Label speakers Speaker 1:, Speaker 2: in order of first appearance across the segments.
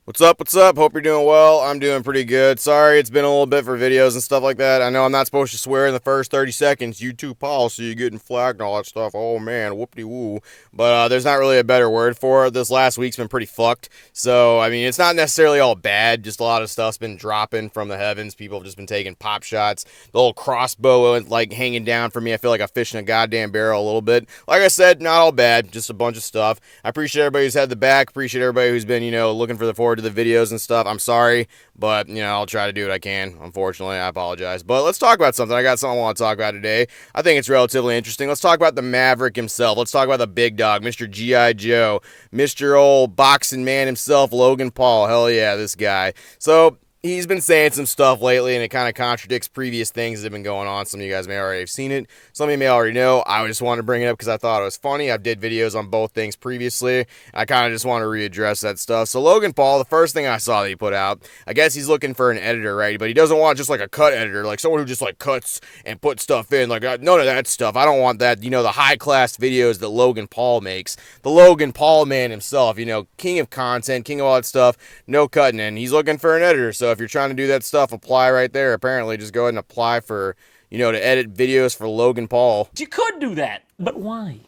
Speaker 1: What's up? What's up? Hope you're doing well. I'm doing pretty good. Sorry, it's been a little bit for videos and stuff like that. I know I'm not supposed to swear in the first 30 seconds. YouTube policy, you're getting flagged and all that stuff. Oh man, whoop-de-woo. But there's not really a better word for it. This last week's been pretty fucked. So, I mean, it's not necessarily all bad. Just a lot of stuff's been dropping from the heavens. People have just been taking pop shots. The old crossbow, like, hanging down for me. I feel like I'm fishing a goddamn barrel a little bit. Like I said, not all bad. Just a bunch of stuff. I appreciate everybody who's had the back. Appreciate everybody who's been, looking for the forward to the videos and stuff. I'm sorry, but, I'll try to do what I can. Unfortunately, I apologize. But let's talk about something. I got something I want to talk about today. I think it's relatively interesting. Let's talk about the Maverick himself. Let's talk about the big dog, Mr. G.I. Joe, Mr. Old Boxing Man himself, Logan Paul. Hell yeah, this guy. So, he's been saying some stuff lately, and it kind of contradicts previous things that have been going on. Some of you guys may already have seen it. Some of you may already know. I just wanted to bring it up because I thought it was funny. I've did videos on both things previously. I kind of just want to readdress that stuff. So Logan Paul, the first thing I saw that he put out, I guess he's looking for an editor, right? But he doesn't want just like a cut editor, like someone who just like cuts and puts stuff in. Like none of that stuff. I don't want that. The high-class videos that Logan Paul makes. The Logan Paul man himself, king of content, king of all that stuff. No cutting in. He's looking for an editor. So if you're trying to do that stuff, apply right there. Apparently, just go ahead and apply for, to edit videos for Logan Paul.
Speaker 2: You could do that, but why?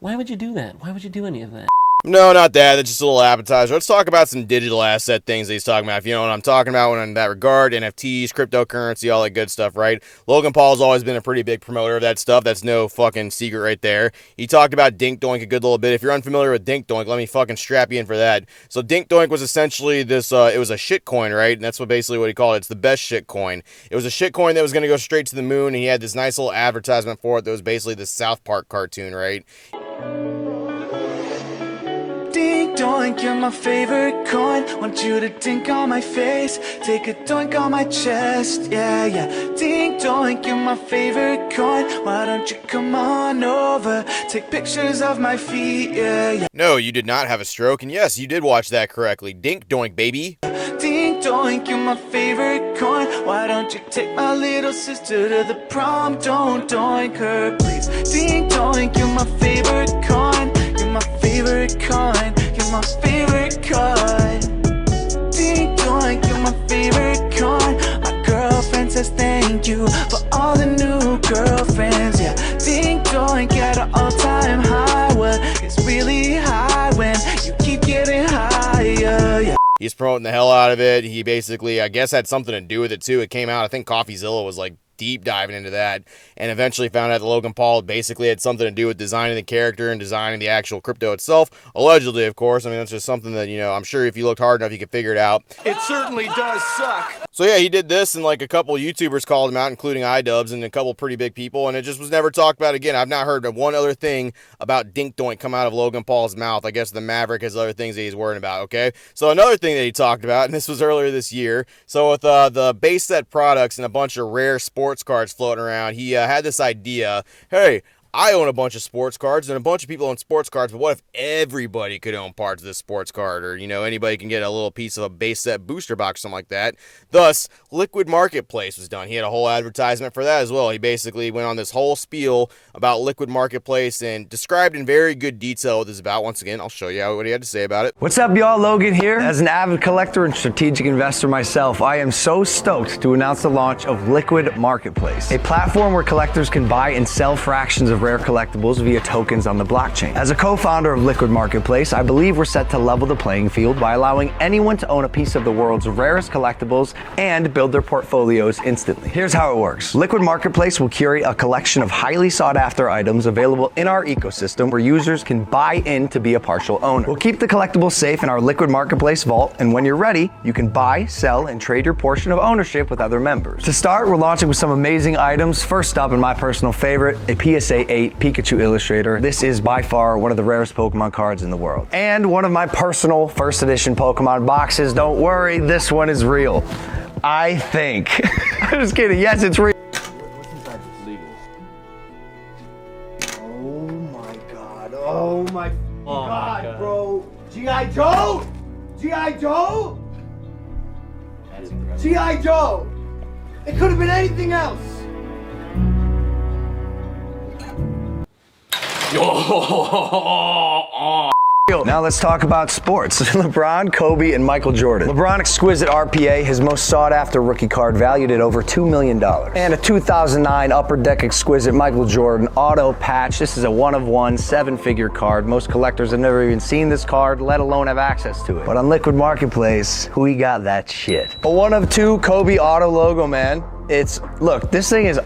Speaker 2: Why would you do that? Why would you do any of that?
Speaker 1: No, not that. That's just a little appetizer. Let's talk about some digital asset things that he's talking about. If you know what I'm talking about when in that regard, NFTs, cryptocurrency, all that good stuff, right? Logan Paul's always been a pretty big promoter of that stuff. That's no fucking secret right there. He talked about Dink Doink a good little bit. If you're unfamiliar with Dink Doink, let me fucking strap you in for that. So Dink Doink was essentially this, it was a shit coin, right? And that's basically what he called it. It's the best shit coin. It was a shit coin that was going to go straight to the moon, and he had this nice little advertisement for it that was basically the South Park cartoon, right?
Speaker 3: Dink doink, you're my favorite coin. Want you to dink on my face, take a doink on my chest, yeah, yeah. Dink doink, you're my favorite coin. Why don't you come on over, take pictures of my feet, yeah, yeah.
Speaker 1: No, you did not have a stroke, and yes, you did watch that correctly. Dink doink, baby.
Speaker 3: Dink doink, you're my favorite coin. Why don't you take my little sister to the prom? Don't doink her, please. Dink doink, you're my favorite coin. You're my favorite coin. You're my favorite coin. Dink doink, you're my favorite coin. My girlfriend says thank you for all the new girlfriends. Yeah, dink doink at an all-time high. Well, it's really high when you keep getting higher. Yeah.
Speaker 1: He's promoting the hell out of it. He basically, I guess, had something to do with it too. It came out, I think CoffeeZilla was like deep diving into that, and eventually found out that Logan Paul basically had something to do with designing the character and designing the actual crypto itself. Allegedly, of course. I mean, that's just something that, I'm sure if you looked hard enough, you could figure it out.
Speaker 4: It certainly does suck.
Speaker 1: So yeah, he did this, and like a couple YouTubers called him out, including iDubbbz and a couple pretty big people, and it just was never talked about again. I've not heard of one other thing about Dink Doink come out of Logan Paul's mouth. I guess the Maverick has other things that he's worrying about, okay? So another thing that he talked about, and this was earlier this year, so with the base set products and a bunch of rare sports cards floating around, he had this idea, hey, I own a bunch of sports cards, and a bunch of people own sports cards, but what if everybody could own parts of this sports card? Or, anybody can get a little piece of a base set booster box, something like that. Thus, Liquid Marketplace was done. He had a whole advertisement for that as well. He basically went on this whole spiel about Liquid Marketplace and described in very good detail what this is about. Once again, I'll show you what he had to say about it.
Speaker 5: What's up, y'all? Logan here. As an avid collector and strategic investor myself, I am so stoked to announce the launch of Liquid Marketplace, a platform where collectors can buy and sell fractions of rare collectibles via tokens on the blockchain. As a co-founder of Liquid Marketplace, I believe we're set to level the playing field by allowing anyone to own a piece of the world's rarest collectibles and build their portfolios instantly. Here's how it works. Liquid Marketplace will curate a collection of highly sought after items available in our ecosystem where users can buy in to be a partial owner. We'll keep the collectibles safe in our Liquid Marketplace vault, and when you're ready, you can buy, sell, and trade your portion of ownership with other members. To start, we're launching with some amazing items. First up, and my personal favorite, a PSA 8 Pikachu Illustrator. This is by far one of the rarest Pokemon cards in the world. And one of my personal first edition Pokemon boxes. Don't worry, this one is real. I think. I'm just kidding. Yes, it's real.
Speaker 4: What's inside is legal.
Speaker 6: Oh my god. Oh my god, bro. G.I. Joe? G.I. Joe?
Speaker 4: That's incredible.
Speaker 6: G.I. Joe. It could have been anything else.
Speaker 5: Now let's talk about sports. LeBron, Kobe, and Michael Jordan. LeBron Exquisite RPA, his most sought after rookie card, valued at over $2 million. And a 2009 Upper Deck Exquisite Michael Jordan auto patch. This is a one-of-one, 7-figure card. Most collectors have never even seen this card, let alone have access to it. But on Liquid Marketplace, we got that shit. A one-of-two Kobe auto logo, man. Look, this thing is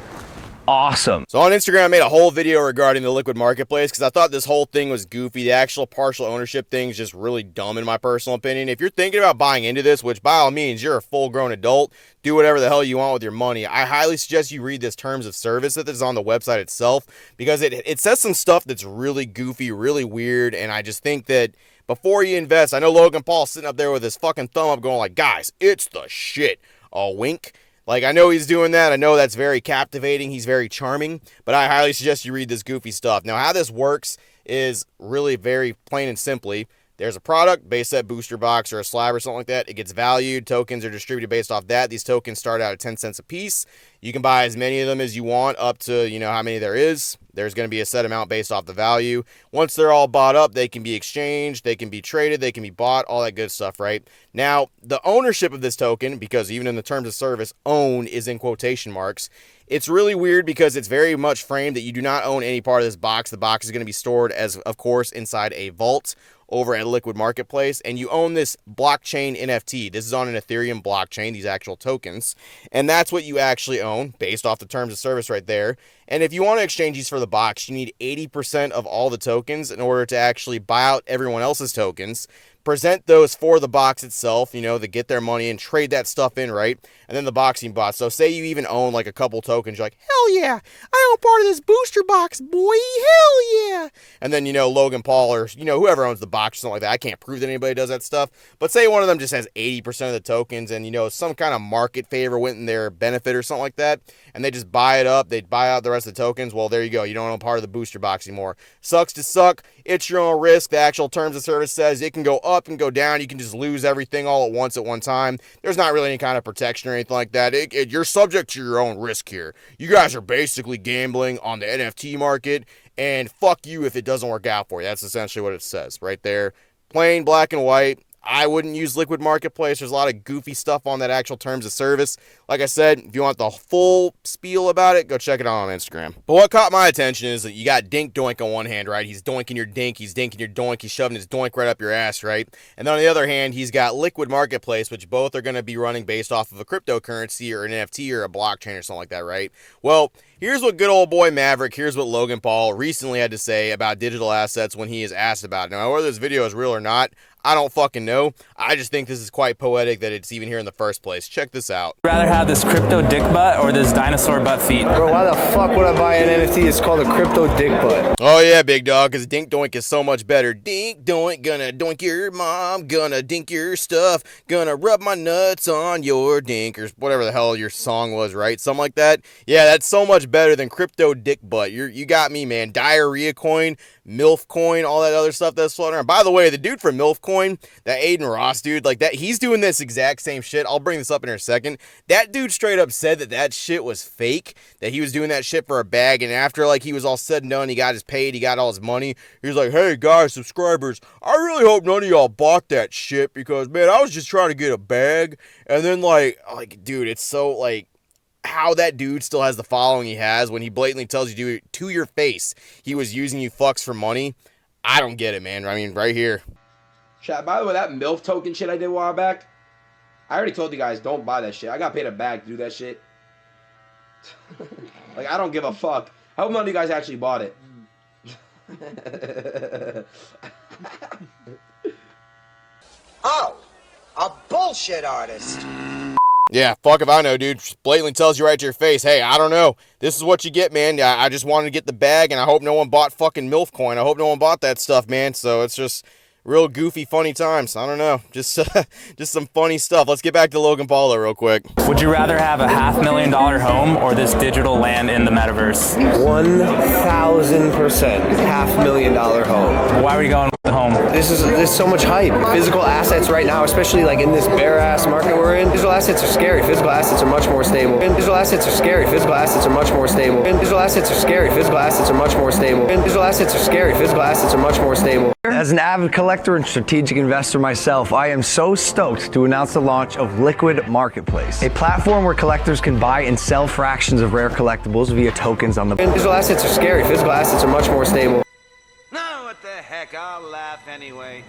Speaker 5: awesome.
Speaker 1: So on Instagram, I made a whole video regarding the Liquid Marketplace because I thought this whole thing was goofy. The actual partial ownership thing is just really dumb in my personal opinion. If you're thinking about buying into this, which by all means, you're a full-grown adult, do whatever the hell you want with your money. I highly suggest you read this terms of service that is on the website itself because it says some stuff that's really goofy, really weird, and I just think that before you invest, I know Logan Paul's sitting up there with his fucking thumb up going like, guys, it's the shit. A wink. Like, I know he's doing that. I know that's very captivating. He's very charming. But I highly suggest you read this goofy stuff. Now, how this works is really very plain and simply. There's a product, base set, booster box, or a slab or something like that. It gets valued. Tokens are distributed based off that. These tokens start out at 10 cents a piece. You can buy as many of them as you want up to, you know, how many there is. There's going to be a set amount based off the value. Once they're all bought up, they can be exchanged, they can be traded, they can be bought, all that good stuff, right? Now, the ownership of this token, because even in the terms of service, own is in quotation marks. It's really weird because it's very much framed that you do not own any part of this box. The box is going to be stored as, of course, inside a vault over at Liquid Marketplace, and you own this blockchain NFT. This is on an Ethereum blockchain, these actual tokens, and that's what you actually own based off the terms of service right there. And if you want to exchange these for the box, you need 80% of all the tokens in order to actually buy out everyone else's tokens, present those for the box itself, you know, to get their money and trade that stuff in, right? And then the boxing bot. So say you even own like a couple tokens, you're like, hell yeah, I own part of this booster box, boy, hell yeah. And then, you know, Logan Paul or, you know, whoever owns the box or something like that. I can't prove that anybody does that stuff. But say one of them just has 80% of the tokens and, you know, some kind of market favor went in their benefit or something like that. And they just buy it up. They buy out the rest of the tokens. Well, there you go. You don't own part of the booster box anymore. Sucks to suck. It's your own risk. The actual terms of service says it can go up and go down. You can just lose everything all at once at one time. There's not really any kind of protection or anything like that. You're subject to your own risk here. You guys are basically gambling on the NFT market, and fuck you if it doesn't work out for you. That's essentially what it says right there. Plain black and white. I wouldn't use Liquid Marketplace. There's a lot of goofy stuff on that actual terms of service. Like I said, if you want the full spiel about it, go check it out on Instagram. But what caught my attention is that you got Dink Doink on one hand, right? He's doinking your dink, he's dinking your doink, he's shoving his doink right up your ass, right? And then on the other hand, he's got Liquid Marketplace, which both are going to be running based off of a cryptocurrency or an NFT or a blockchain or something like that, right? Well, here's what good old boy Maverick, here's what Logan Paul recently had to say about digital assets when he is asked about it. Now, whether this video is real or not, I don't fucking know. I just think this is quite poetic that it's even here in the first place. Check this out.
Speaker 7: Rather have this crypto dick butt or this dinosaur butt feet?
Speaker 5: Bro, why the fuck would I buy an NFT? It's called a crypto dick butt.
Speaker 1: Oh yeah, big dog, because Dink Doink is so much better. Dink Doink, gonna doink your mom, gonna dink your stuff, gonna rub my nuts on your dink, or whatever the hell your song was, right? Something like that. Yeah, that's so much better than crypto dick butt. You got me, man. Diarrhea coin, MILF coin, all that other stuff that's floating around. By the way, the dude from MILF coin, that Aiden Ross dude, like that, he's doing this exact same shit. I'll bring this up in a second. That dude straight up said that shit was fake, that he was doing that shit for a bag, and after like he was all said and done, he got his paid, he got all his money, he was like, hey guys, subscribers, I really hope none of y'all bought that shit because, man, I was just trying to get a bag. And then like dude, it's so like how that dude still has the following he has when he blatantly tells you to your face he was using you fucks for money. I don't get it, man. I mean, right here.
Speaker 8: Chat, by the way, that MILF token shit I did a while back, I already told you guys, don't buy that shit. I got paid a bag to do that shit. Like, I don't give a fuck. I hope none of you guys actually bought it.
Speaker 6: Oh, a bullshit artist.
Speaker 1: Yeah, fuck if I know, dude. Just blatantly tells you right to your face, hey, I don't know. This is what you get, man. I just wanted to get the bag, and I hope no one bought fucking MILF coin. I hope no one bought that stuff, man. So it's just real goofy, funny times. I don't know. Just some funny stuff. Let's get back to Logan Paul though, real quick.
Speaker 7: Would you rather have a $500,000 home or this digital land in the metaverse?
Speaker 5: 1,000% $500,000 home.
Speaker 7: Why are we going with the home?
Speaker 5: There's so much hype. Physical assets right now, especially like in this bare ass market we're in, digital assets are scary. Physical assets are much more stable. And digital assets are scary. Physical assets are much more stable. And digital assets are scary. Physical assets are much more stable. And digital assets are scary. Physical assets are much more stable. As an avid collector and strategic investor myself, I am so stoked to announce the launch of Liquid Marketplace, a platform where collectors can buy and sell fractions of rare collectibles via tokens on the.
Speaker 9: Digital assets are scary. Physical assets are much more stable.
Speaker 3: No, what the heck, I'll laugh anyway.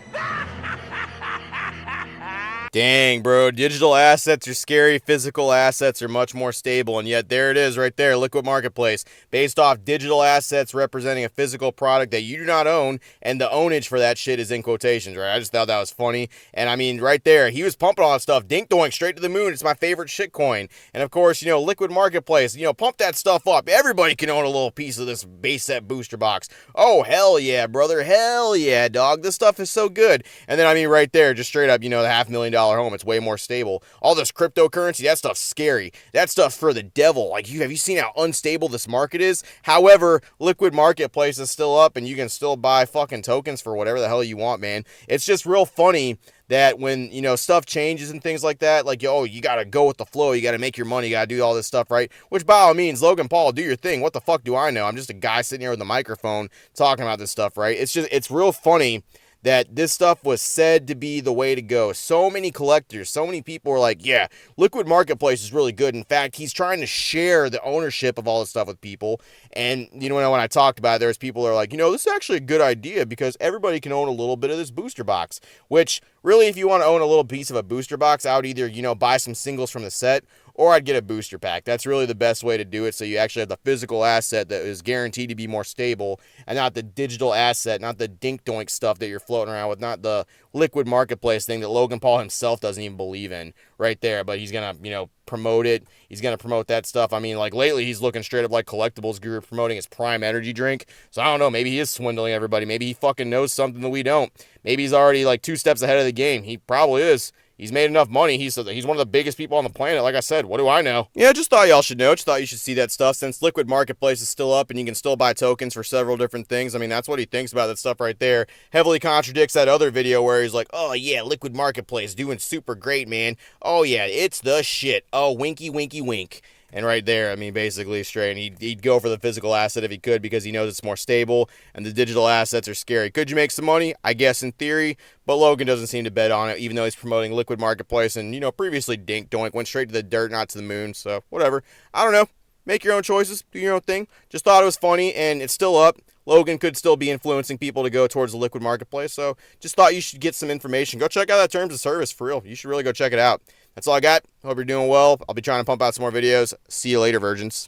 Speaker 1: Dang, bro. Digital assets are scary. Physical assets are much more stable. And yet there it is right there, Liquid Marketplace. Based off digital assets representing a physical product that you do not own, and the ownage for that shit is in quotations, right? I just thought that was funny. And I mean, right there, he was pumping all that stuff. Dink doink, straight to the moon. It's my favorite shit coin. And of course, you know, Liquid Marketplace, you know, pump that stuff up. Everybody can own a little piece of this base set booster box. Oh, hell yeah, brother. Hell yeah, dog. This stuff is so good. And then, I mean, right there, just straight up, you know, the $500,000 home, it's way more stable. All this cryptocurrency, that stuff's scary. That stuff's for the devil. Like, have you seen how unstable this market is? However, Liquid Marketplace is still up, and you can still buy fucking tokens for whatever the hell you want, man. It's just real funny that when, you know, stuff changes and things like that, like, oh, you gotta go with the flow, you gotta make your money, you gotta do all this stuff, right? Which, by all means, Logan Paul, do your thing. What the fuck do I know? I'm just a guy sitting here with a microphone talking about this stuff, right? It's real funny that this stuff was said to be the way to go. So many collectors, so many people were like, yeah, Liquid Marketplace is really good. In fact, he's trying to share the ownership of all this stuff with people. And, you know, when I talked about it, there's people that are like, you know, this is actually a good idea because everybody can own a little bit of this booster box. Which, really, if you want to own a little piece of a booster box, I would either, you know, buy some singles from the set, or I'd get a booster pack. That's really the best way to do it, so you actually have the physical asset that is guaranteed to be more stable, and not the digital asset, not the dink-doink stuff that you're floating around with, not the Liquid Marketplace thing that Logan Paul himself doesn't even believe in right there, but he's going to, you know, promote it. He's going to promote that stuff. I mean, like, lately he's looking straight up like Collectibles Guru promoting his Prime energy drink, so I don't know, maybe he is swindling everybody. Maybe he fucking knows something that we don't. Maybe he's already, like, 2 steps ahead of the game. He probably is. He's made enough money. He's one of the biggest people on the planet. Like I said, what do I know? Yeah, just thought y'all should know. Just thought you should see that stuff. Since Liquid Marketplace is still up and you can still buy tokens for several different things. I mean, that's what he thinks about that stuff right there. Heavily contradicts that other video where he's like, oh yeah, Liquid Marketplace doing super great, man. Oh yeah, it's the shit. Oh, winky, winky, wink. And right there, I mean, basically straight, and he'd go for the physical asset if he could because he knows it's more stable, and the digital assets are scary. Could you make some money? I guess in theory, but Logan doesn't seem to bet on it, even though he's promoting Liquid Marketplace, and, you know, previously Dink Doink went straight to the dirt, not to the moon, so whatever. I don't know. Make your own choices. Do your own thing. Just thought it was funny, and it's still up. Logan could still be influencing people to go towards the Liquid Marketplace, so just thought you should get some information. Go check out that terms of service, for real. You should really go check it out. That's all I got. Hope you're doing well. I'll be trying to pump out some more videos. See you later, virgins.